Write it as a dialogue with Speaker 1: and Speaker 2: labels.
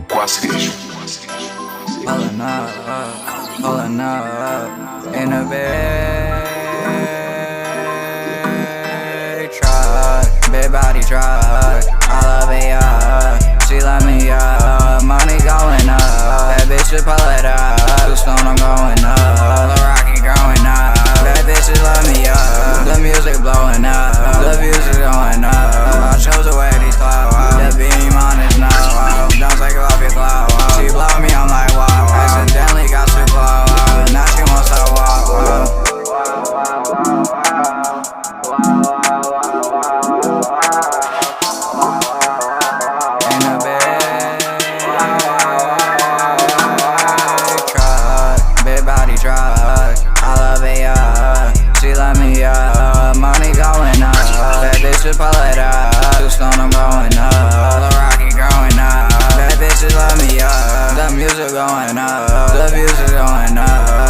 Speaker 1: Rxck.
Speaker 2: Pulling up in a big truck, big body truck. I love it, yeah. She let me up, money going up. That bitch should pull it up. Too stone, I'm going up. Rxck growing up. That bitch just love me up. The music blowing up. The views is going up. I chose to wear these clothes. The beam on his nose. Don't take off your clothes. She blow me, I'm like wow. Accidentally got too close. Now she wants to walk. In a big truck, big body truck. I love it, yeah. She let me up, money going up. That bitch should pull it up. Too stone, I'm going up. Rxck growing up. That bitch just love me up. The music going up. The views is going up.